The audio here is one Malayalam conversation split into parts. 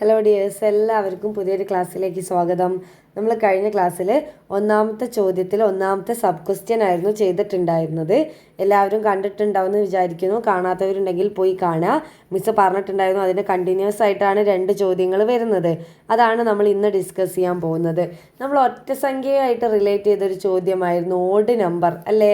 ഹലോ ഡിയേഴ്സ്, എല്ലാവർക്കും പുതിയൊരു ക്ലാസ്സിലേക്ക് സ്വാഗതം. നമ്മൾ കഴിഞ്ഞ ക്ലാസ്സിൽ ഒന്നാമത്തെ ചോദ്യത്തിൽ ഒന്നാമത്തെ സബ് ക്വസ്റ്റ്യൻ ആയിരുന്നു ചെയ്തിട്ടുണ്ടായിരുന്നത്. എല്ലാവരും കണ്ടിട്ടുണ്ടാവുമെന്ന് വിചാരിക്കുന്നു. കാണാത്തവരുണ്ടെങ്കിൽ പോയി കാണുക. മിസ്സ് പറഞ്ഞിട്ടുണ്ടായിരുന്നു അതിൻ്റെ കണ്ടിന്യൂസ് ആയിട്ടാണ് 2 ചോദ്യങ്ങൾ വരുന്നത്. അതാണ് നമ്മൾ ഇന്ന് ഡിസ്കസ് ചെയ്യാൻ പോകുന്നത്. നമ്മൾ ഒറ്റ സംഖ്യയായിട്ട് റിലേറ്റ് ചെയ്തൊരു ചോദ്യമായിരുന്നു ഓഡ് നമ്പർ അല്ലേ.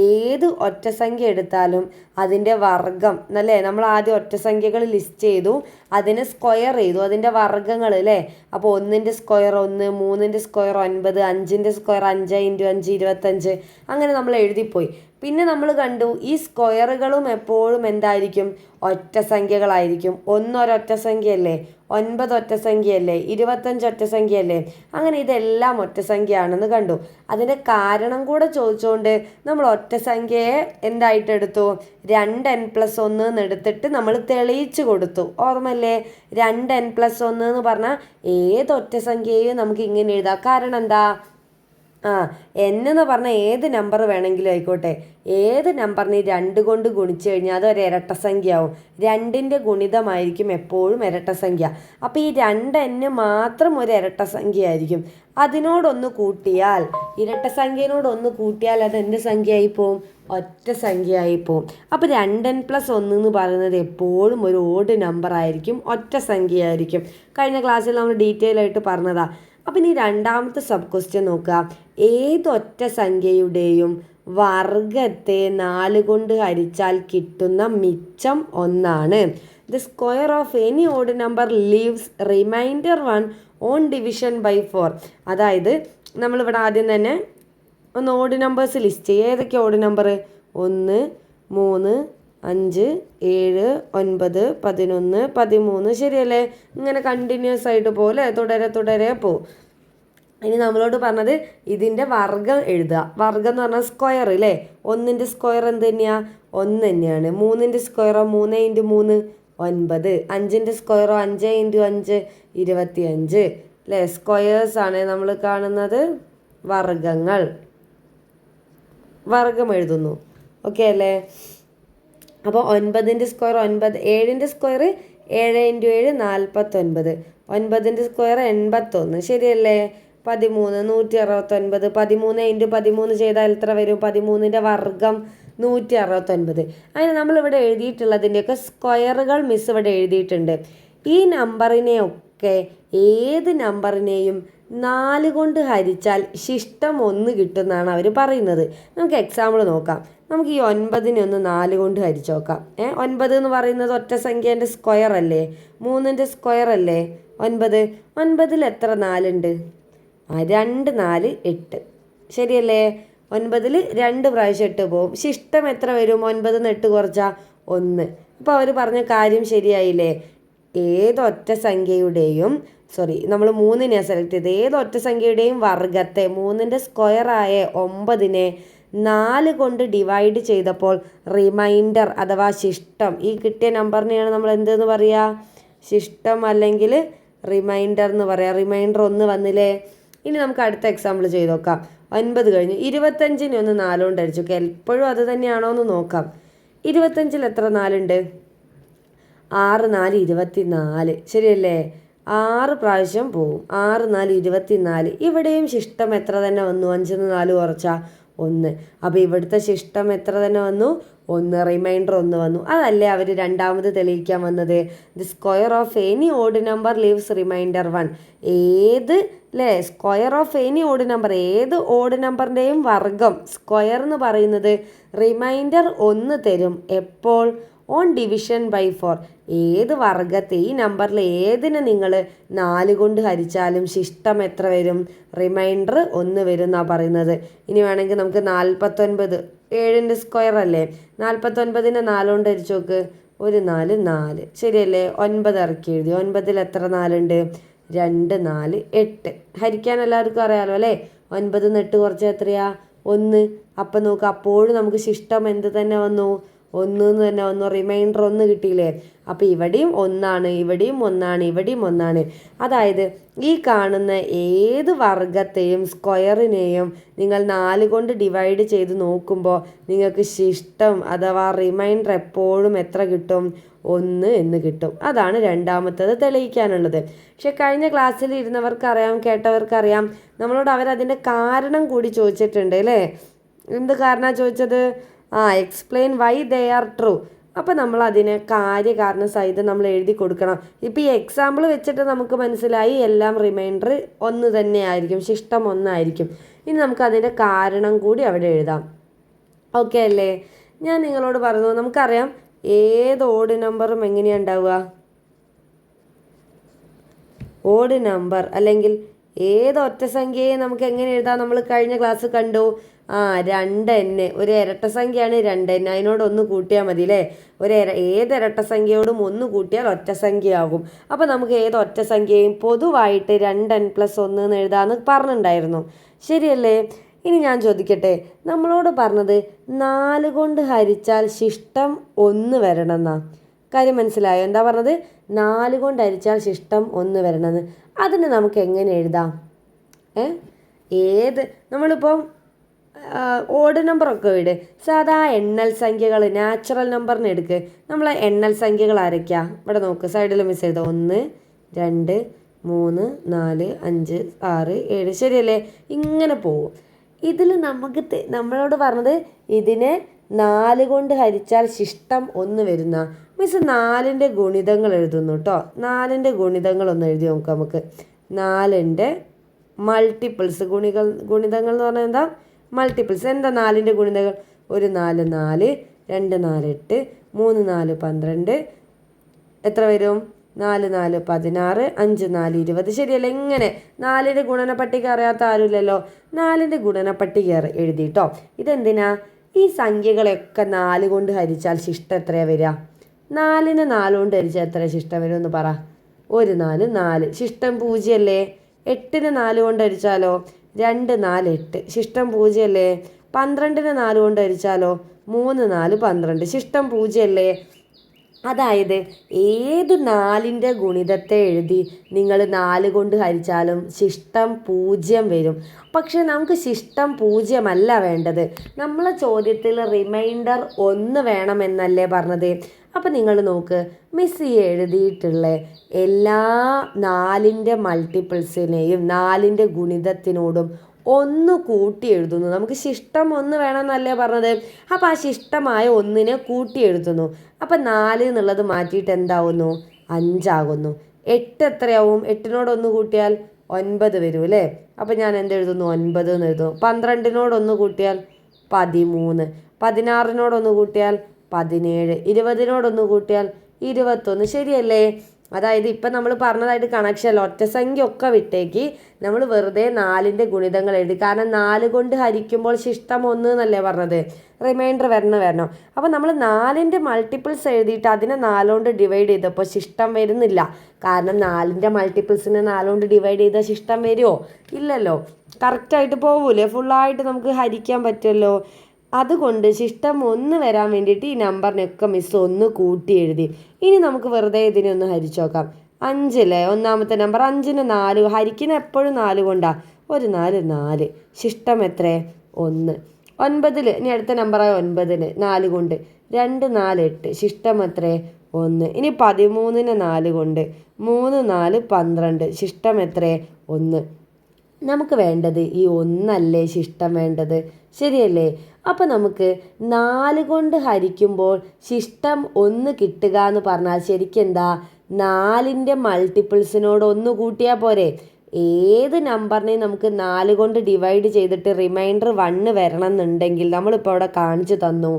ഏത് ഒറ്റ സംഖ്യ എടുത്താലും അതിൻ്റെ വർഗം അല്ലേ, നമ്മൾ ആദ്യം ഒറ്റ സംഖ്യകൾ ലിസ്റ്റ് ചെയ്തു, അതിനെ സ്ക്വയർ ചെയ്തു, അതിൻ്റെ വർഗ്ഗങ്ങൾ അല്ലേ. അപ്പോൾ 1ൻ്റെ സ്ക്വയർ 1, 3ൻ്റെ സ്ക്വയർ 9, 5ൻ്റെ സ്ക്വയർ 5 × 5 25, അങ്ങനെ നമ്മൾ എഴുതിപ്പോയി. പിന്നെ നമ്മൾ കണ്ടു ഈ സ്ക്വയറുകളും എപ്പോഴും എന്തായിരിക്കും, ഒറ്റ സംഖ്യകളായിരിക്കും. 1 ഒരൊറ്റ സംഖ്യയല്ലേ, 9 ഒറ്റ സംഖ്യയല്ലേ, 25 ഒറ്റ സംഖ്യയല്ലേ, അങ്ങനെ ഇതെല്ലാം ഒറ്റ സംഖ്യയാണെന്ന് കണ്ടു. അതിൻ്റെ കാരണം കൂടെ ചോദിച്ചുകൊണ്ട് നമ്മൾ ഒറ്റ സംഖ്യയെ എന്തായിട്ടെടുത്തു, 2n+1 എന്ന് എടുത്തിട്ട് നമ്മൾ തെളിയിച്ചു കൊടുത്തു. ഓർമ്മല്ലേ, 2n+1 എന്ന് പറഞ്ഞാൽ ഏതൊറ്റ സംഖ്യയും നമുക്ക് ഇങ്ങനെ എഴുതാം. കാരണം എന്താ, n എന്ന് പറഞ്ഞാൽ ഏത് നമ്പർ വേണമെങ്കിലും ആയിക്കോട്ടെ, ഏത് നമ്പറിനെ 2 കൊണ്ട് ഗുണിച്ചു കഴിഞ്ഞാൽ അതൊരു ഇരട്ട സംഖ്യ ആവും. 2ൻ്റെ ഗുണിതമായിരിക്കും എപ്പോഴും ഇരട്ട സംഖ്യ. അപ്പോൾ ഈ 2n മാത്രം ഒരു ഇരട്ട സംഖ്യ ആയിരിക്കും. അതിനോടൊന്ന് കൂട്ടിയാൽ, ഇരട്ട സംഖ്യനോടൊന്ന് കൂട്ടിയാൽ അത് എന്ത് സംഖ്യയായി പോവും, ഒറ്റ സംഖ്യയായി പോവും. അപ്പോൾ 2n+1 എന്ന് പറയുന്നത് എപ്പോഴും ഒരു ഓഡ് നമ്പർ ആയിരിക്കും, ഒറ്റ സംഖ്യയായിരിക്കും. കഴിഞ്ഞ ക്ലാസ്സിൽ നമ്മൾ ഡീറ്റെയിൽ ആയിട്ട് പറഞ്ഞതാ. അപ്പം ഇനി രണ്ടാമത്തെ സബ് ക്വസ്റ്റ്യൻ നോക്കുക. ഏതൊറ്റ സംഖ്യയുടെയും വർഗത്തെ 4 കൊണ്ട് ഹരിച്ചാൽ കിട്ടുന്ന മിച്ചം 1 ആണ്. The square of any odd number leaves remainder 1 on division by 4. അതായത് നമ്മളിവിടെ ആദ്യം തന്നെ ഒന്ന് ഓഡ് നമ്പേഴ്സ് ലിസ്റ്റ് ചെയ്യുക. ഏതൊക്കെ ഓഡ് നമ്പർ, 1, 3, 5, 7, 9, 11, 13, ശരിയല്ലേ. ഇങ്ങനെ കണ്ടിന്യൂസ് ആയിട്ട് പോലെ തുടരെ പോവും. ഇനി നമ്മളോട് പറഞ്ഞത് ഇതിൻ്റെ വർഗം എഴുതുക. വർഗം എന്ന് പറഞ്ഞാൽ സ്ക്വയർ അല്ലേ. 1ൻ്റെ സ്ക്വയർ എന്ത് തന്നെയാണ്, 1 തന്നെയാണ്. 3ൻ്റെ സ്ക്വയറോ 3 × 3 9. 5ൻ്റെ സ്ക്വയറോ 5 × 5 25 അല്ലേ. സ്ക്വയേഴ്സ് ആണ് നമ്മൾ കാണുന്നത്, വർഗങ്ങൾ. വർഗം എഴുതുന്നു, ഓക്കെ അല്ലേ. അപ്പോൾ 9ൻ്റെ സ്ക്വയർ 9, 7ൻ്റെ സ്ക്വയർ 7 × 7 49, 9ൻ്റെ സ്ക്വയർ 81, ശരിയല്ലേ. 13 169, 13 × 13 ചെയ്താൽ എത്ര വരും, 13ൻ്റെ വർഗം 169. അങ്ങനെ നമ്മളിവിടെ എഴുതിയിട്ടുള്ളതിൻ്റെയൊക്കെ സ്ക്വയറുകൾ മിസ് ഇവിടെ എഴുതിയിട്ടുണ്ട്. ഈ നമ്പറിനെയൊക്കെ, ഏത് നമ്പറിനെയും 4 കൊണ്ട് ഹരിച്ചാൽ ശിഷ്ടം 1 കിട്ടുമെന്നാണ് അവർ പറയുന്നത്. നമുക്ക് എക്സാമ്പിൾ നോക്കാം. നമുക്ക് ഈ 9നെ ഒന്ന് 4 കൊണ്ട് ഹരിച്ച് നോക്കാം. 9 എന്ന് പറയുന്നത് ഒറ്റ സംഖ്യേൻ്റെ സ്ക്വയർ അല്ലേ, 3ൻ്റെ സ്ക്വയർ അല്ലേ 9. 9ൽ എത്ര 4 ഉണ്ട്, 2 4 8, ശരിയല്ലേ. 9ൽ 2 പ്രാവശ്യം 8 പോവും. ശിഷ്ടം എത്ര വരും, 9 ന്ന് 8 കുറച്ചാൽ 1. അപ്പോൾ അവർ പറഞ്ഞ കാര്യം ശരിയായില്ലേ. ഏതൊറ്റ സംഖ്യയുടെയും നമ്മൾ 3നെ സെലക്ട് ചെയ്ത്, ഏതൊറ്റ സംഖ്യയുടെയും വർഗത്തെ 3ൻ്റെ സ്ക്വയറായ 9നെ 4 കൊണ്ട് ഡിവൈഡ് ചെയ്തപ്പോൾ റിമൈൻഡർ അഥവാ ശിഷ്ടം, ഈ കിട്ടിയ നമ്പറിനെയാണ് നമ്മൾ എന്തെന്ന് പറയുക, ശിഷ്ടം അല്ലെങ്കിൽ റിമൈൻഡർ എന്ന് പറയാം. റിമൈൻഡർ 1 വന്നില്ലേ. ഇനി നമുക്ക് അടുത്ത എക്സാമ്പിൾ ചെയ്ത് നോക്കാം. 9 കഴിഞ്ഞു. 25നെ ഒന്ന് 4 കൊണ്ട് ഹരിച്ചു. ഓക്കെ, എപ്പോഴും അത് തന്നെയാണോ എന്ന് നോക്കാം. 25ൽ എത്ര 4 ഉണ്ട്, 6 4 24, ശരിയല്ലേ. 6 പ്രാവശ്യം പോവും. 6 4 24. ഇവിടെയും ശിഷ്ടം എത്ര തന്നെ വന്നു, 5ന്ന് 4 കുറച്ചാൽ 1. അപ്പോൾ ഇവിടുത്തെ ശിഷ്ടം എത്ര തന്നെ വന്നു, 1. റിമൈൻഡർ 1 വന്നു. അതല്ലേ അവർ രണ്ടാമത് തെളിയിക്കാൻ വന്നത്. The square of any odd number leaves remainder 1. ഏത് അല്ലേ, square of any odd number, ഏത് ഓഡ് നമ്പറിൻ്റെയും വർഗം, സ്ക്വയർ എന്ന് പറയുന്നത് റിമൈൻഡർ 1 തരും. എപ്പോൾ, ഓൺ ഡിവിഷൻ ബൈ 4. ഏത് വർഗത്തെ, ഈ നമ്പറിൽ ഏതിനെ നിങ്ങൾ 4 കൊണ്ട് ഹരിച്ചാലും ശിഷ്ടം എത്ര വരും, റിമൈൻഡർ 1 വരും എന്നാണ് പറയുന്നത്. ഇനി വേണമെങ്കിൽ നമുക്ക് 49, 7ൻ്റെ സ്ക്വയർ അല്ലേ, 49നെ 4 കൊണ്ട് ഹരിച്ചു നോക്ക്, 1 4 4, ശരിയല്ലേ. 9 ഇറക്കി എഴുതി. 9ൽ എത്ര 4 ഉണ്ട്, 2 4 8. ഹരിക്കാൻ എല്ലാവർക്കും അറിയാലോ അല്ലേ. 9 ന്ന് 8 കുറച്ച് എത്രയാ, 1. അപ്പം നോക്കുക, അപ്പോഴും നമുക്ക് ശിഷ്ടം എന്ത് തന്നെ വന്നു, 1 എന്ന് തന്നെ വന്നു. റിമൈൻഡർ 1 കിട്ടിയില്ലേ. അപ്പോൾ ഇവിടെയും 1 ആണ്, ഇവിടെയും 1 ആണ്, ഇവിടെയും 1 ആണ്. അതായത് ഈ കാണുന്ന ഏത് വർഗത്തെയും സ്ക്വയറിനെയും നിങ്ങൾ 4 കൊണ്ട് ഡിവൈഡ് ചെയ്ത് നോക്കുമ്പോൾ നിങ്ങൾക്ക് ശിഷ്ടം അഥവാ റിമൈൻഡർ എപ്പോഴും എത്ര കിട്ടും, 1 എന്ന് കിട്ടും. അതാണ് രണ്ടാമത്തത് തെളിയിക്കാനുള്ളത്. പക്ഷെ കഴിഞ്ഞ ക്ലാസ്സിൽ ഇരുന്നവർക്കറിയാം, കേട്ടവർക്കറിയാം, നമ്മളോട് അവരതിൻ്റെ കാരണം കൂടി ചോദിച്ചിട്ടുണ്ട് അല്ലേ? എന്ത് കാരണമാണ് ചോദിച്ചത്? Explain why they are true. അപ്പോൾ നമ്മൾ അതിനെ കാര്യകാരണ സഹിതം നമ്മൾ എഴുതി കൊടുക്കണം. ഇപ്പോൾ ഈ എക്സാമ്പിൾ വെച്ചിട്ട് നമുക്ക് മനസ്സിലായി എല്ലാം റിമൈൻഡർ 1 തന്നെയായിരിക്കും, ശിഷ്ടം 1 ആയിരിക്കും. ഇനി നമുക്കതിൻ്റെ കാരണം കൂടി അവിടെ എഴുതാം. ഓക്കെ അല്ലേ? ഞാൻ നിങ്ങളോട് പറഞ്ഞു, നമുക്കറിയാം ഏത് ഓഡ് നമ്പറും എങ്ങനെയാണ് ഉണ്ടാവുക? ഓഡ് നമ്പർ അല്ലെങ്കിൽ ഏത് ഒറ്റ സംഖ്യയെ നമുക്ക് എങ്ങനെ എഴുതാം? നമ്മൾ കഴിഞ്ഞ ക്ലാസ് കണ്ടു. 2n, ഒരു ഇരട്ട സംഖ്യയാണ് 2n, അതിനോട് 1 കൂട്ടിയാൽ മതി അല്ലേ? ഏത് ഇരട്ട സംഖ്യയോടും 1 കൂട്ടിയാൽ ഒറ്റ സംഖ്യ ആകും. അപ്പോൾ നമുക്ക് ഏത് ഒറ്റ സംഖ്യയും പൊതുവായിട്ട് 2n + 1 എന്ന് എഴുതാമെന്ന് പറഞ്ഞിട്ടുണ്ടായിരുന്നു, ശരിയല്ലേ? ഇനി ഞാൻ ചോദിക്കട്ടെ, നമ്മളോട് പറഞ്ഞത് 4 കൊണ്ട് ഹരിച്ചാൽ ശിഷ്ടം 1 വരണം എന്നാ. കാര്യം മനസ്സിലായോ? എന്താ പറഞ്ഞത്? 4 കൊണ്ട് ഹരിച്ചാൽ ശിഷ്ടം 1 വരണമെന്ന്. അതിന് നമുക്ക് എങ്ങനെ എഴുതാം? നമ്മളിപ്പം ഓഡ് നമ്പറൊക്കെ വിട്, സാധാ എണ്ണൽ സംഖ്യകൾ, നാച്ചുറൽ നമ്പറിന് എടുക്ക്. നമ്മൾ എണ്ണൽ സംഖ്യകൾ ആരൊക്കെയാ? ഇവിടെ നോക്ക്, സൈഡിൽ മിസ് ചെയ്തോ. 1, 2, 3, 4, 5, 6, 7, ശരിയല്ലേ? ഇങ്ങനെ പോകും. ഇതിൽ നമ്മളോട് പറഞ്ഞത് ഇതിനെ 4 കൊണ്ട് ഹരിച്ചാൽ ശിഷ്ടം 1 വരുന്ന. മിസ് 4ൻ്റെ ഗുണിതങ്ങൾ എഴുതുന്നു കേട്ടോ. 4ൻ്റെ ഗുണിതങ്ങളൊന്ന് എഴുതി നോക്കാം നമുക്ക്. 4ൻ്റെ മൾട്ടിപ്പിൾസ്, ഗുണിതങ്ങൾ എന്ന് പറഞ്ഞാൽ എന്താ? മൾട്ടിപ്പിൾസ്. എന്താ 4ൻ്റെ ഗുണിതങ്ങൾ? 1 4 4, 2 4 8, 3 4 12, എത്ര വരും? 4 4 16, 5 4 20, ശരിയല്ലേ? ഇങ്ങനെ 4ൻ്റെ ഗുണന പട്ടിക അറിയാത്ത ആരുമില്ലല്ലോ. 4ൻ്റെ ഗുണന പട്ടിക എഴുതിട്ടോ. ഇതെന്തിനാ? ഈ സംഖ്യകളൊക്കെ 4 കൊണ്ട് ഹരിച്ചാൽ ശിഷ്ടം എത്രയാണ് വരിക? 4നെ 4 കൊണ്ട് ഹരിച്ചാൽ എത്ര ശിഷ്ടം വരും എന്ന് പറ. 1 4 4, ശിഷ്ടം 0 അല്ലേ? 8നെ 4 കൊണ്ട് ഹരിച്ചാലോ? 2 4 8, ശിഷ്ടം 0 അല്ലേ? 12നെ 4 കൊണ്ട് ഹരിച്ചാലോ? 3 4 12, ശിഷ്ടം 0 അല്ലേ? അതായത് ഏത് 4ൻ്റെ ഗുണിതത്തെ എഴുതി നിങ്ങൾ 4 കൊണ്ട് ഹരിച്ചാലും ശിഷ്ടം 0 വരും. പക്ഷെ നമുക്ക് ശിഷ്ടം 0 അല്ല വേണ്ടത്. നമ്മളെ ചോദ്യത്തിൽ റിമൈൻഡർ 1 വേണമെന്നല്ലേ പറഞ്ഞത്? അപ്പം നിങ്ങൾ നോക്ക്, മിസ് എഴുതിയിട്ടുള്ള എല്ലാ 4ൻ്റെ മൾട്ടിപ്പിൾസിനെയും 4ൻ്റെ ഗുണിതത്തിനോടും 1 കൂട്ടി എഴുതുന്നു. നമുക്ക് ശിഷ്ടം 1 വേണമെന്നല്ലേ പറഞ്ഞത്? അപ്പോൾ ആ ശിഷ്ടമായ 1നെ കൂട്ടി എഴുതുന്നു. അപ്പം 4 എന്നുള്ളത് മാറ്റിയിട്ട് എന്താവുന്നു? 5 ആകുന്നു. 8 എത്രയാവും? 8നോട് 1 കൂട്ടിയാൽ 9 വരും അല്ലേ? അപ്പം ഞാൻ എന്തെഴുതുന്നു? 9 എന്ന് എഴുതുന്നു. 12നോട് 1 കൂട്ടിയാൽ 13, 16നോട് 1 കൂട്ടിയാൽ 17, 20നോട് 1 കൂട്ടിയാൽ 21, ശരിയല്ലേ? അതായത് ഇപ്പം നമ്മൾ പറഞ്ഞതായിട്ട് കണക്ഷൻ ഒറ്റ സംഖ്യ ഒക്കെ വിട്ടേക്ക് നമ്മൾ വെറുതെ 4ൻ്റെ ഗുണിതങ്ങൾ എഴുതി. കാരണം 4 കൊണ്ട് ഹരിക്കുമ്പോൾ ശിഷ്ടം 1 എന്നല്ലേ പറഞ്ഞത്? റിമൈൻഡർ വരണം. അപ്പോൾ നമ്മൾ 4ൻ്റെ മൾട്ടിപ്പിൾസ് എഴുതിയിട്ട് അതിനെ 4 കൊണ്ട് ഡിവൈഡ് ചെയ്തപ്പോൾ ശിഷ്ടം വരുന്നില്ല. കാരണം 4ൻ്റെ മൾട്ടിപ്പിൾസിനെ 4 കൊണ്ട് ഡിവൈഡ് ചെയ്താൽ ശിഷ്ടം വരുമോ? ഇല്ലല്ലോ. കറക്റ്റായിട്ട് പോകൂലേ? ഫുള്ളായിട്ട് നമുക്ക് ഹരിക്കാൻ പറ്റുമല്ലോ. അതുകൊണ്ട് ശിഷ്ടം 1 വരാൻ വേണ്ടിയിട്ട് ഈ നമ്പറിനൊക്കെ മിസ് 1 കൂട്ടി എഴുതി. ഇനി നമുക്ക് വെറുതെ ഇതിനെ ഒന്ന് ഹരിച്ചു നോക്കാം. 5 അല്ലേ ഒന്നാമത്തെ നമ്പർ? 5ന് 4 ഹരിക്കുന്ന എപ്പോഴും 4 കൊണ്ടാണ്. 1 4 4, ശിഷ്ടം എത്ര? 1. 9, ഇനി അടുത്ത നമ്പറായ 9ന് 4 കൊണ്ട് 2 4 8, ശിഷ്ടം എത്ര? 1. ഇനി 13ന് 4 കൊണ്ട് 3 4 12, ശിഷ്ടം എത്ര? 1. നമുക്ക് വേണ്ടത് ഈ 1 അല്ലേ ശിഷ്ടം വേണ്ടത്, ശരിയല്ലേ? അപ്പോൾ നമുക്ക് 4 കൊണ്ട് ഹരിക്കുമ്പോൾ ശിഷ്ടം 1 കിട്ടുക എന്ന് പറഞ്ഞാൽ ശരിക്കും എന്താ? 4ൻ്റെ മൾട്ടിപ്പിൾസിനോട് 1 കൂട്ടിയാൽ പോരെ? ഏത് നമ്പറിനെയും നമുക്ക് 4 കൊണ്ട് ഡിവൈഡ് ചെയ്തിട്ട് റിമൈൻഡർ 1 വരണം എന്നുണ്ടെങ്കിൽ നമ്മളിപ്പോൾ അവിടെ കാണിച്ചു തന്നു.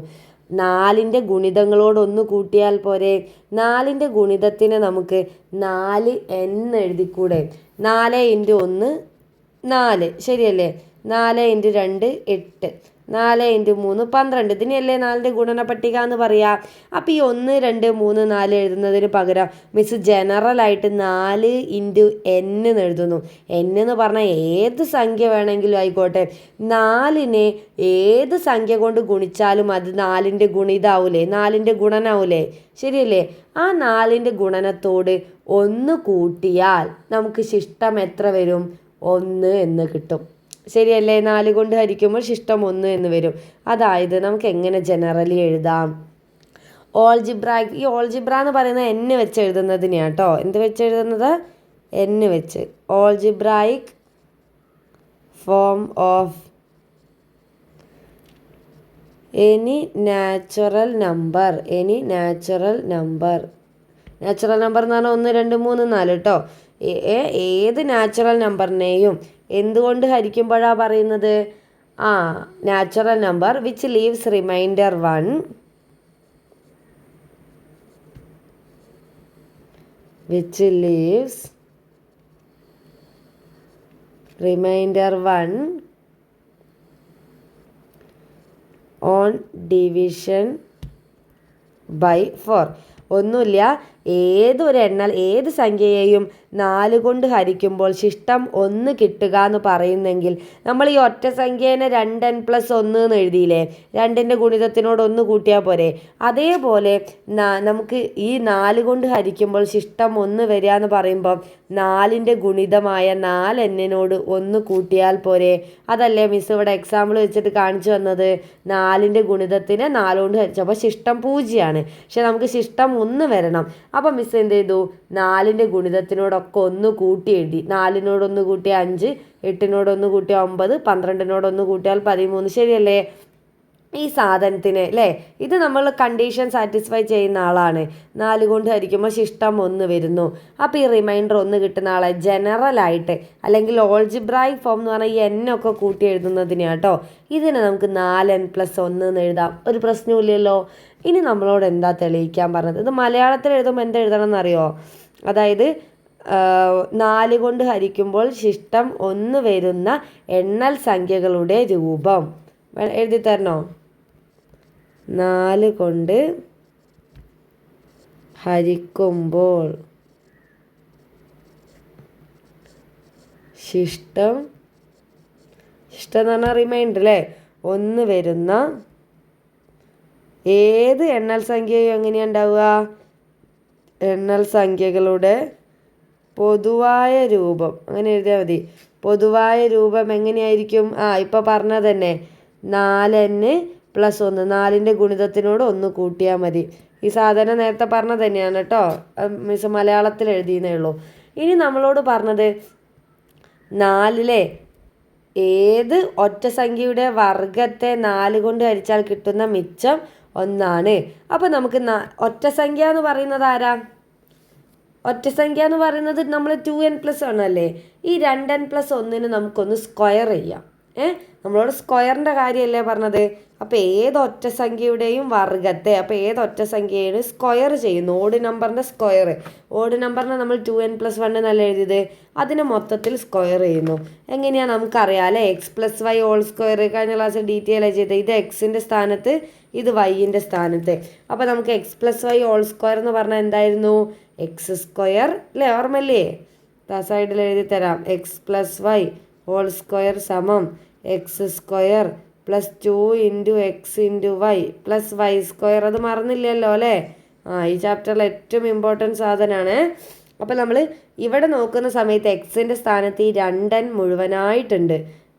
4ൻ്റെ ഗുണിതങ്ങളോട് 1 കൂട്ടിയാൽ പോരെ? 4ൻ്റെ ഗുണിതത്തിനെ നമുക്ക് 4n എഴുതിക്കൂടെ? 4 × 1 4, ശരിയല്ലേ? 4 × 2 8, 4 × 3 12, ഇതിനെയല്ലേ 4ൻ്റെ ഗുണന പട്ടിക എന്ന് പറയാം. അപ്പോൾ ഈ 1 2 3 4 എഴുതുന്നതിന് പകരം മിസ് ജനറലായിട്ട് 4 × n എന്ന് എഴുതുന്നു. n എന്ന് പറഞ്ഞാൽ ഏത് സംഖ്യ വേണമെങ്കിലും ആയിക്കോട്ടെ. 4നെ ഏത് സംഖ്യ കൊണ്ട് ഗുണിച്ചാലും അത് 4ൻ്റെ ഗുണിതാവൂലേ? 4ൻ്റെ ഗുണനാവൂലേ? ശരിയല്ലേ? ആ 4ൻ്റെ ഗുണനത്തോട് 1 കൂട്ടിയാൽ നമുക്ക് ശിഷ്ടം എത്ര വരും? 1 എന്ന് കിട്ടും, ശരിയല്ലേ? 4 കൊണ്ട് ഹരിക്കുമ്പോൾ ശിഷ്ടം 1 എന്ന് വരും. അതായത് നമുക്ക് എങ്ങനെ ജനറലി എഴുതാം? ഓൾജിബ്രായിക്, ഈ ഓൾജിബ്ര എന്ന് പറയുന്നത് n വെച്ച് എഴുതുന്നതിനെയാണ് കേട്ടോ. എന്ത് വെച്ച് എഴുതുന്നത്? n വെച്ച്. Algebraic form of any natural number. Natural number എന്ന് പറഞ്ഞാൽ 1 2 3 4 കേട്ടോ. ഏത് നാച്ചുറൽ നമ്പറിനെയും എന്തുകൊണ്ട് ഹരിക്കുമ്പോഴാണ് പറയുന്നത്? Natural number which leaves remainder 1 which leaves remainder 1 on division by 4. ഒന്നുമില്ല, ഏത് സംഖ്യയെയും 4 കൊണ്ട് ഹരിക്കുമ്പോൾ ശിഷ്ടം 1 കിട്ടുക എന്ന് പറയുന്നെങ്കിൽ നമ്മൾ ഈ ഒറ്റ സംഖ്യേനെ 2n+1 എന്ന് എഴുതിയില്ലേ? 2ൻ്റെ ഗുണിതത്തിനോട് 1 കൂട്ടിയാൽ പോരെ? അതേപോലെ നമുക്ക് ഈ 4 കൊണ്ട് ഹരിക്കുമ്പോൾ ശിഷ്ടം 1 വരിക എന്ന് പറയുമ്പോൾ 4ൻ്റെ ഗുണിതമായ 4n-നോട് 1 കൂട്ടിയാൽ പോരെ? അതല്ലേ മിസ് ഇവിടെ എക്സാമ്പിൾ വെച്ചിട്ട് കാണിച്ചു വന്നത്? 4ൻ്റെ ഗുണിതത്തിന് 4 കൊണ്ട് ഹരിച്ചു, അപ്പോൾ ശിഷ്ടം 0ആണ്. പക്ഷെ നമുക്ക് ശിഷ്ടം 1 വരണം. അപ്പം മിസ് എന്ത് ചെയ്തു? 4ൻ്റെ ഗുണിതത്തിനോടൊക്കെ 1 കൂട്ടി എഴുതി. 4നോട് 1 കൂട്ടിയാൽ 5, 8നോട് 1 കൂട്ടിയാൽ 9, 12നോട് 1 കൂട്ടിയാൽ 13. ശരിയല്ലേ? ഈ സാധനത്തിന് അല്ലേ, ഇത് നമ്മൾ കണ്ടീഷൻ സാറ്റിസ്ഫൈ ചെയ്യുന്ന ആളാണ്. 4 കൊണ്ട് ഹരിക്കുമ്പോൾ ശിഷ്ടം 1 വരുന്നു. അപ്പോൾ ഈ റിമൈൻഡർ 1 കിട്ടുന്ന ആളെ ജനറലായിട്ട് അല്ലെങ്കിൽ ഓൾജിബ്രായിക് ഫോം എന്ന് പറഞ്ഞാൽ ഈ n ഒക്കെ കൂട്ടി എഴുതുന്നതിനാണ് കേട്ടോ. ഇതിനെ നമുക്ക് 4n+1 എന്ന് എഴുതാം. ഒരു പ്രശ്നമില്ലല്ലോ. ഇനി നമ്മളോട് എന്താ തെളിയിക്കാൻ പറഞ്ഞത്? ഇത് മലയാളത്തിൽ എഴുതുമ്പോൾ എന്ത് എഴുതണം എന്നറിയോ? അതായത് 4 കൊണ്ട് ഹരിക്കുമ്പോൾ ശിഷ്ടം 1 വരുന്ന എണ്ണൽ സംഖ്യകളുടെ രൂപം എഴുതി തരണോ? 4 കൊണ്ട് ഹരിക്കുമ്പോൾ ശിഷ്ടം എന്ന് പറഞ്ഞാൽ റിമൈൻഡർ അല്ലേ, 1 വരുന്ന ഏത് എണ്ണൽ സംഖ്യയും എങ്ങനെയാണ് ഉണ്ടാവുക? എണ്ണൽ സംഖ്യകളുടെ പൊതുവായ രൂപം. അങ്ങനെ എഴുതിയാൽ മതി. പൊതുവായ രൂപം എങ്ങനെയായിരിക്കും? ഇപ്പോൾ പറഞ്ഞത് തന്നെ 4n+1, 4ൻ്റെ ഗുണിതത്തിനോട് 1 കൂട്ടിയാൽ മതി. ഈ സാധനം നേരത്തെ പറഞ്ഞത് തന്നെയാണ് കേട്ടോ. മിസ് മലയാളത്തിൽ എഴുതിയെന്നേ ഉള്ളൂ. ഇനി നമ്മളോട് പറഞ്ഞത് 4 ഏത് ഒറ്റ സംഖ്യയുടെ വർഗത്തെ 4 കൊണ്ട് ഹരിച്ചാൽ കിട്ടുന്ന മിച്ചം 1ആണ്. അപ്പോൾ നമുക്ക് ഒറ്റ സംഖ്യ എന്ന് പറയുന്നത് ആരാ? ഒറ്റ സംഖ്യ എന്ന് പറയുന്നത് നമ്മൾ 2n+1 അല്ലേ? ഈ 2n+1 നമുക്കൊന്ന് സ്ക്വയർ ചെയ്യാം. നമ്മളോട് സ്ക്വയറിൻ്റെ കാര്യമല്ലേ പറഞ്ഞത്? അപ്പോൾ ഏത് ഒറ്റ സംഖ്യയുടെയും വർഗത്തെ, അപ്പോൾ ഏത് ഒറ്റ സംഖ്യയാണ് സ്ക്വയർ ചെയ്യുന്നു? ഓഡ് നമ്പറിൻ്റെ സ്ക്വയർ. ഓഡ് നമ്പറിനെ നമ്മൾ 2n+1 എന്നല്ല എഴുതിയത്, അതിനെ മൊത്തത്തിൽ സ്ക്വയർ ചെയ്യുന്നു. എങ്ങനെയാണ് നമുക്കറിയാം അല്ലേ? x+y ഹോൾ സ്ക്വയർ കഴിഞ്ഞ ക്ലാസ്സിൽ ഡീറ്റെയിൽ ആയി ചെയ്തത്. ഇത് എക്സിൻ്റെ സ്ഥാനത്ത്, ഇത് വൈൻ്റെ സ്ഥാനത്ത്. അപ്പോൾ നമുക്ക് x+y ഹോൾ സ്ക്വയർ എന്ന് പറഞ്ഞാൽ എന്തായിരുന്നു? x² അല്ലേ? ഓർമ്മല്ലേ? സൈഡിൽ എഴുതി തരാം. x+y ഹോൾ സ്ക്വയർ സമം x² + 2 × x × y + y². അത് മറന്നില്ലല്ലോ അല്ലേ? ഈ ചാപ്റ്ററിൽ ഏറ്റവും ഇമ്പോർട്ടൻറ്റ് സാധനമാണ്. അപ്പോൾ നമ്മൾ ഇവിടെ നോക്കുന്ന സമയത്ത് എക്സിൻ്റെ സ്ഥാനത്ത് ഈ 2n മുഴുവനായിട്ടുണ്ട്,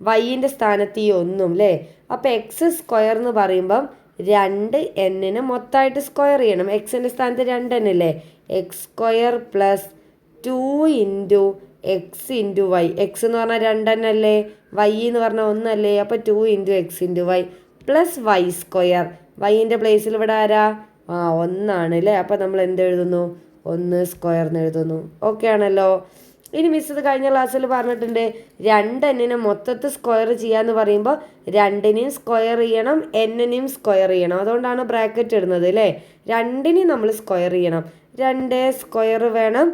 വൈൻ്റെ സ്ഥാനത്ത് ഈ 1 അല്ലേ? അപ്പോൾ x² എന്ന് പറയുമ്പം 2n മൊത്തമായിട്ട് സ്ക്വയർ ചെയ്യണം. എക്സിൻ്റെ സ്ഥാനത്ത് 2n അല്ലേ? x² + 2 × x × y. x എന്ന് പറഞ്ഞാൽ 2n അല്ലേ? y എന്ന് പറഞ്ഞാൽ 1 അല്ലേ? അപ്പോൾ 2 × x × y + y². വൈൻ്റെ പ്ലേസിൽ ഇവിടെ ആരാ? 1 ആണ് അല്ലേ? അപ്പോൾ നമ്മൾ എന്ത് എഴുതുന്നു? 1² എന്ന് എഴുതുന്നു. ഓക്കെ ആണല്ലോ. ഇനി മിസ് ഇത് കഴിഞ്ഞ ക്ലാസ്സിൽ പറഞ്ഞിട്ടുണ്ട്, 2n മൊത്തത്തിൽ സ്ക്വയർ ചെയ്യാന്ന് പറയുമ്പോൾ 2നെയും സ്ക്വയർ ചെയ്യണം, n-നെയും സ്ക്വയർ ചെയ്യണം. അതുകൊണ്ടാണ് ബ്രാക്കറ്റ് ഇടുന്നത് അല്ലേ? 2നെയും നമ്മൾ സ്ക്വയർ ചെയ്യണം. 2² വേണം,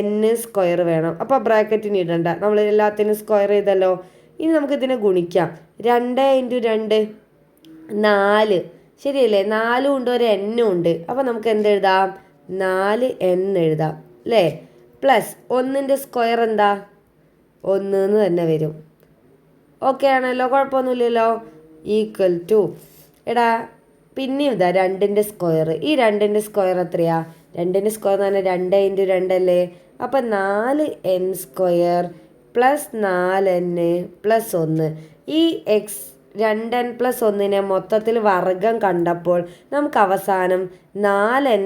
n² വേണം. അപ്പോൾ ബ്രാക്കറ്റിന് ഇടണ്ട, നമ്മൾ എല്ലാത്തിനും സ്ക്വയർ ചെയ്തല്ലോ. ഇനി നമുക്ക് ഇതിനെ ഗുണിക്കാം. 2 × 2 4, ശരിയല്ലേ? 4 ഉണ്ട്, ഒരു n ഉണ്ട്. അപ്പോൾ നമുക്ക് എന്തെഴുതാം? 4n എഴുതാം അല്ലേ? പ്ലസ് 1ൻ്റെ സ്ക്വയർ എന്താ? 1 എന്ന് തന്നെ വരും. ഓക്കെ ആണല്ലോ, കുഴപ്പമൊന്നുമില്ലല്ലോ. ഈക്വൽ ടു എടാ പിന്നെയും ഇതാ 2ൻ്റെ സ്ക്വയർ. ഈ 2ൻ്റെ സ്ക്വയർ എത്രയാ? 2ൻ്റെ സ്ക്വയർ എന്ന് പറഞ്ഞാൽ 2 × 2 അല്ലേ? അപ്പം 4n² + 4n + 1. ഈ 2n+1 മൊത്തത്തിൽ വർഗം കണ്ടപ്പോൾ നമുക്ക് അവസാനം 4n²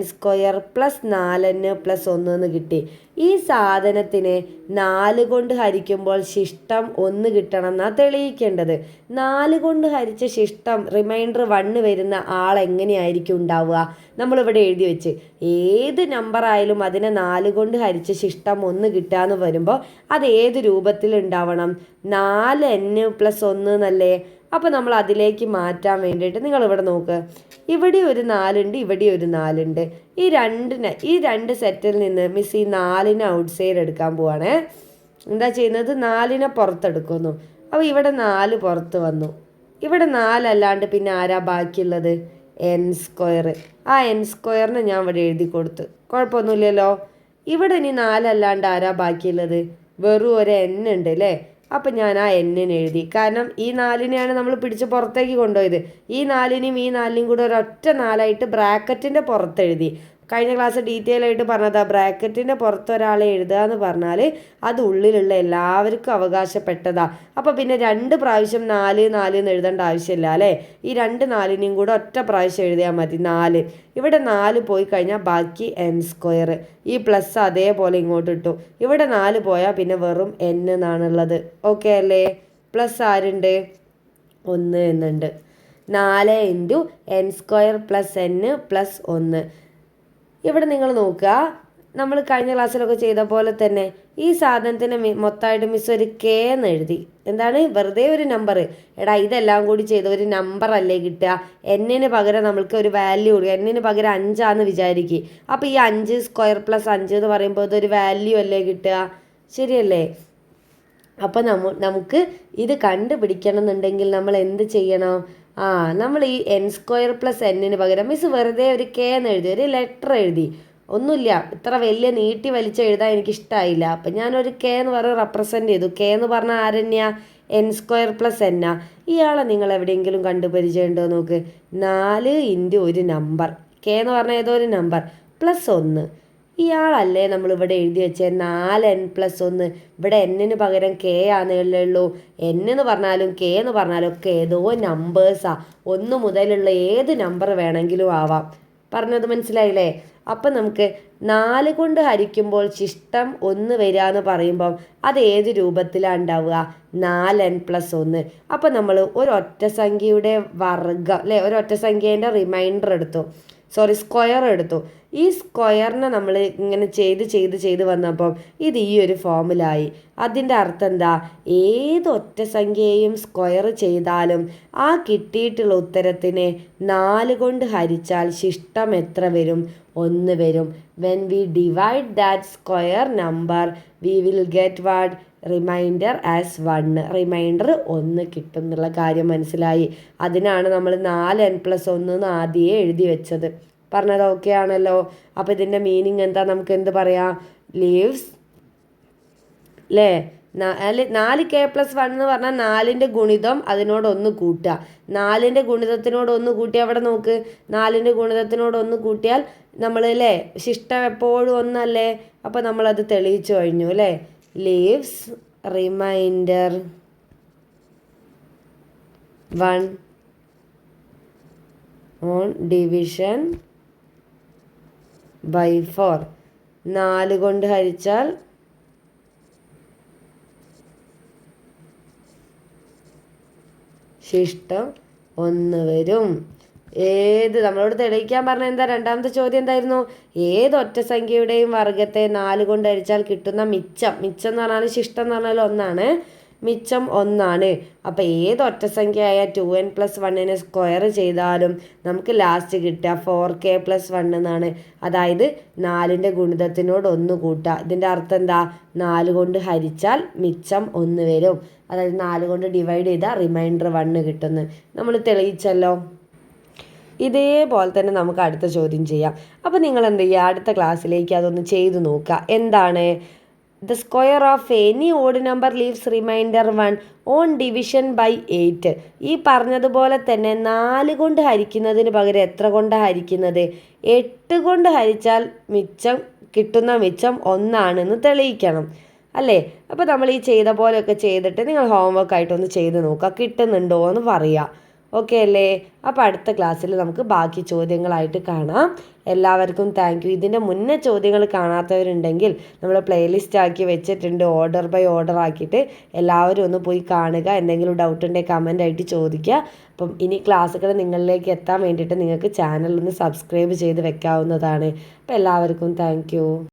+ 4n+1 എന്ന് കിട്ടി. ഈ സാധനത്തിനെ 4 കൊണ്ട് ഹരിക്കുമ്പോൾ ശിഷ്ടം 1 കിട്ടണം എന്നാണ് തെളിയിക്കേണ്ടത്. 4 കൊണ്ട് ഹരിച്ച ശിഷ്ടം റിമൈൻഡർ 1 വരുന്ന ആളെങ്ങനെയായിരിക്കും ഉണ്ടാവുക? നമ്മളിവിടെ എഴുതി വെച്ച് ഏത് നമ്പർ ആയാലും അതിനെ 4 കൊണ്ട് ഹരിച്ച ശിഷ്ടം 1 കിട്ടുക എന്ന് വരുമ്പോൾ അത് ഏത് രൂപത്തിൽ ഉണ്ടാവണം? 4n+1 എന്നല്ലേ? അപ്പോൾ നമ്മൾ അതിലേക്ക് മാറ്റാൻ വേണ്ടിയിട്ട് നിങ്ങളിവിടെ നോക്ക്, ഇവിടെ ഒരു 4 ഉണ്ട്, ഇവിടെ ഒരു 4 ഉണ്ട്. ഈ രണ്ട് സെറ്റിൽ നിന്ന് മിസ് ഈ 4നെ ഔട്ട് സൈഡ് എടുക്കാൻ പോവാണേ. എന്താ ചെയ്യുന്നത്? 4നെ പുറത്തെടുക്കുന്നു. അപ്പോൾ ഇവിടെ 4 പുറത്ത് വന്നു. ഇവിടെ 4 അല്ലാണ്ട് പിന്നെ ആരാ ബാക്കിയുള്ളത്? n². ആ n²നെ ഞാൻ ഇവിടെ എഴുതി കൊടുത്തു, കുഴപ്പമൊന്നുമില്ലല്ലോ. ഇവിടെ ഇനി 4 അല്ലാണ്ട് ആരാ ബാക്കിയുള്ളത്? വെറും ഒരു n ഉണ്ട് അല്ലേ? അപ്പം ഞാൻ ആ n-നെ എഴുതി. കാരണം ഈ 4നെയാണ് നമ്മൾ പിടിച്ച് പുറത്തേക്ക് കൊണ്ടുപോയത്. ഈ 4നെയും ഈ 4നെയും കൂടെ ഒരൊറ്റ 4ആയിട്ട് ബ്രാക്കറ്റിൻ്റെ പുറത്ത് എഴുതി. കഴിഞ്ഞ ക്ലാസ് ഡീറ്റെയിൽ ആയിട്ട് പറഞ്ഞതാ, ബ്രാക്കറ്റിൻ്റെ പുറത്ത് ഒരാളെ എഴുതുക എന്ന് പറഞ്ഞാൽ അത് ഉള്ളിലുള്ള എല്ലാവർക്കും അവകാശപ്പെട്ടതാ. അപ്പോൾ പിന്നെ 2 പ്രാവശ്യം 4 4 എന്ന് എഴുതേണ്ട ആവശ്യമില്ല അല്ലേ? ഈ 2 4നെയും കൂടെ ഒറ്റ പ്രാവശ്യം എഴുതിയാൽ മതി. 4 ഇവിടെ 4 പോയി കഴിഞ്ഞാൽ ബാക്കി n². ഈ പ്ലസ് അതേപോലെ ഇങ്ങോട്ട് ഇട്ടു. ഇവിടെ 4 പോയാൽ പിന്നെ വെറും n എന്നാണുള്ളത്. ഓക്കെ അല്ലേ? പ്ലസ് ആരുണ്ട്? 1 എന്നുണ്ട്. 4 × n² + n + 1. ഇവിടെ നിങ്ങൾ നോക്കുക, നമ്മൾ കഴിഞ്ഞ ക്ലാസ്സിലൊക്കെ ചെയ്ത പോലെ തന്നെ ഈ സാധനത്തിന് മൊത്തമായിട്ട് മിസ് ഒരു k എന്ന് എഴുതി. എന്താണ്? വെറുതെ ഒരു നമ്പർ. എടാ ഇതെല്ലാം കൂടി ചെയ്ത ഒരു നമ്പർ അല്ലേ കിട്ടുക? n-ന് പകരം നമ്മൾക്ക് ഒരു വാല്യൂ കൊടുക്കുക. n-ന് പകരം 5 ആണെന്ന് വിചാരിക്കുക. അപ്പോൾ ഈ 5² + 5 എന്ന് പറയുമ്പോൾ ഇതൊരു വാല്യൂ അല്ലേ കിട്ടുക? ശരിയല്ലേ? അപ്പോൾ നമുക്ക് ഇത് കണ്ടുപിടിക്കണം എന്നുണ്ടെങ്കിൽ നമ്മൾ എന്ത് ചെയ്യണം? നമ്മൾ ഈ n² + n-ന് പകരം മിസ് വെറുതെ ഒരു k എന്ന് എഴുതി, ഒരു ലെറ്റർ എഴുതി. ഒന്നുമില്ല, ഇത്ര വലിയ നീട്ടി വലിച്ച് എഴുതാൻ എനിക്കിഷ്ടമായില്ല. അപ്പം ഞാനൊരു k എന്ന് പറഞ്ഞ് റെപ്രസെൻ്റ് ചെയ്തു. k എന്ന് പറഞ്ഞാൽ ആരെന്നെയാ? n² + n. ഇയാളെ നിങ്ങൾ എവിടെയെങ്കിലും കണ്ടുപരിചയമുണ്ടോ നോക്ക്. 4 × ഒരു നമ്പർ, k എന്ന് പറഞ്ഞാൽ ഏതോ ഒരു നമ്പർ, +1. ഇയാളല്ലേ നമ്മളിവിടെ എഴുതി വെച്ചത് 4n+1. ഇവിടെ n-ന് പകരം k ആണെന്നേ ഉള്ളൂ. n എന്ന് പറഞ്ഞാലും k എന്ന് പറഞ്ഞാലും ഒക്കെ ഏതോ നമ്പേഴ്സാണ്. 1 മുതലുള്ള ഏത് നമ്പർ വേണമെങ്കിലും ആവാം. പറഞ്ഞത് മനസ്സിലായില്ലേ? അപ്പം നമുക്ക് 4 കൊണ്ട് ഹരിക്കുമ്പോൾ ശിഷ്ടം 1 വരിക എന്ന് പറയുമ്പം അത് ഏത് രൂപത്തിലാണ് ഉണ്ടാവുക? 4n+1. അപ്പം നമ്മൾ ഒരൊറ്റ സംഖ്യയുടെ വർഗ്ഗം അല്ലേ, ഒരൊറ്റ സംഖ്യേൻ്റെ റിമൈൻഡർ എടുത്തു, സ്ക്വയർ എടുത്തു. ഈ സ്ക്വയറിനെ നമ്മൾ ഇങ്ങനെ ചെയ്ത് വന്നപ്പം ഇത് ഈ ഒരു ഫോമിലായി. അതിൻ്റെ അർത്ഥം എന്താ? ഏതൊറ്റ സംഖ്യയെയും സ്ക്വയർ ചെയ്താലും ആ കിട്ടിയിട്ടുള്ള ഉത്തരത്തിനെ 4 കൊണ്ട് ഹരിച്ചാൽ ശിഷ്ടം എത്ര വരും? 1 വരും. When we divide that square number we will get what? Remainder as 1. Remainder 1 കിട്ടും എന്നുള്ള കാര്യം മനസ്സിലായി. അതിനാണ് നമ്മൾ 4n+1 എന്ന് ആദ്യമേ എഴുതി വെച്ചത്. പറഞ്ഞത് ഓക്കെ ആണല്ലോ? അപ്പോൾ ഇതിൻ്റെ മീനിങ് എന്താ? നമുക്ക് എന്ത് പറയാം? ലീവ്സ് അല്ലേ? 4k + 1 എന്ന് പറഞ്ഞാൽ 4ൻ്റെ ഗുണിതം അതിനോട് 1 കൂട്ടുക. 4ൻ്റെ ഗുണിതത്തിനോട് 1 കൂട്ടിയാൽ അവിടെ നോക്ക്, 4ൻ്റെ ഗുണിതത്തിനോട് 1 കൂട്ടിയാൽ നമ്മൾ അല്ലേ ശിഷ്ടം എപ്പോഴും 1 അല്ലേ? അപ്പോൾ നമ്മളത് തെളിയിച്ചു കഴിഞ്ഞു അല്ലേ? Leaves remainder 1 on division by 4. 4 കൊണ്ട് ഹരിച്ചാൽ ശിഷ്ടം 1 വരും. നമ്മളോട് തെളിയിക്കാൻ പറഞ്ഞ എന്താ? രണ്ടാമത്തെ ചോദ്യം എന്തായിരുന്നു? ഏതൊറ്റ സംഖ്യയുടെയും വർഗ്ഗത്തെ 4 കൊണ്ട് ഹരിച്ചാൽ കിട്ടുന്ന മിച്ചം എന്ന് പറഞ്ഞാൽ ശിഷ്ടം എന്ന് പറഞ്ഞാൽ 1 മിച്ചം 1. അപ്പോൾ ഏതൊറ്റ സംഖ്യയായ 2n+1 സ്ക്വയർ ചെയ്താലും നമുക്ക് ലാസ്റ്റ് കിട്ടുക 4k + 1 എന്നാണ്. അതായത് 4ൻ്റെ ഗുണിതത്തിനോട് 1 കൂട്ടുക. ഇതിൻ്റെ അർത്ഥം എന്താ? 4 കൊണ്ട് ഹരിച്ചാൽ മിച്ചം 1 വരും. അതായത് 4 കൊണ്ട് ഡിവൈഡ് ചെയ്താൽ റിമൈൻഡർ 1 കിട്ടുന്നു. നമ്മൾ തെളിയിച്ചല്ലോ. ഇതേപോലെ തന്നെ നമുക്ക് അടുത്ത ചോദ്യം ചെയ്യാം. അപ്പോൾ നിങ്ങൾ എന്ത് ചെയ്യുക? അടുത്ത ക്ലാസ്സിലേക്ക് അതൊന്ന് ചെയ്തു നോക്കുക. എന്താണ്? The square of any odd number leaves remainder 1 on division by 8. ഈ പറഞ്ഞതുപോലെ തന്നെ 4 കൊണ്ട് ഹരിക്കുന്നതിന് പകരം എത്ര കൊണ്ട് ഹരിക്കുന്നത്? 8 കൊണ്ട് ഹരിച്ചാൽ കിട്ടുന്ന മിച്ചം 1 ആണെന്ന് തെളിയിക്കണം. അല്ലേ? അപ്പോൾ നമ്മൾ ഈ ചെയ്ത പോലെയൊക്കെ ചെയ്തിട്ട് നിങ്ങൾ ഹോംവർക്ക് ആയിട്ടൊന്ന് ചെയ്ത് നോക്കുക, കിട്ടുന്നുണ്ടോ എന്ന് പറയുക. ഓക്കെ അല്ലേ? അപ്പോൾ അടുത്ത ക്ലാസ്സിൽ നമുക്ക് ബാക്കി ചോദ്യങ്ങളായിട്ട് കാണാം. എല്ലാവർക്കും താങ്ക് യു. ഇതിൻ്റെ മുന്നേ ചോദ്യങ്ങൾ കാണാത്തവരുണ്ടെങ്കിൽ നമ്മൾ പ്ലേലിസ്റ്റ് ആക്കി വെച്ചിട്ടുണ്ട്, ഓർഡർ ബൈ ഓർഡർ ആക്കിയിട്ട്. എല്ലാവരും ഒന്ന് പോയി കാണുക. എന്തെങ്കിലും ഡൗട്ട് ഉണ്ടെങ്കിൽ കമൻ്റ് ആയിട്ട് ചോദിക്കുക. അപ്പം ഇനി ക്ലാസ്സുകൾ നിങ്ങളിലേക്ക് എത്താൻ വേണ്ടിയിട്ട് നിങ്ങൾക്ക് ചാനൽ ഒന്ന് സബ്സ്ക്രൈബ് ചെയ്ത് വെക്കാവുന്നതാണ്. അപ്പോൾ എല്ലാവർക്കും താങ്ക് യു.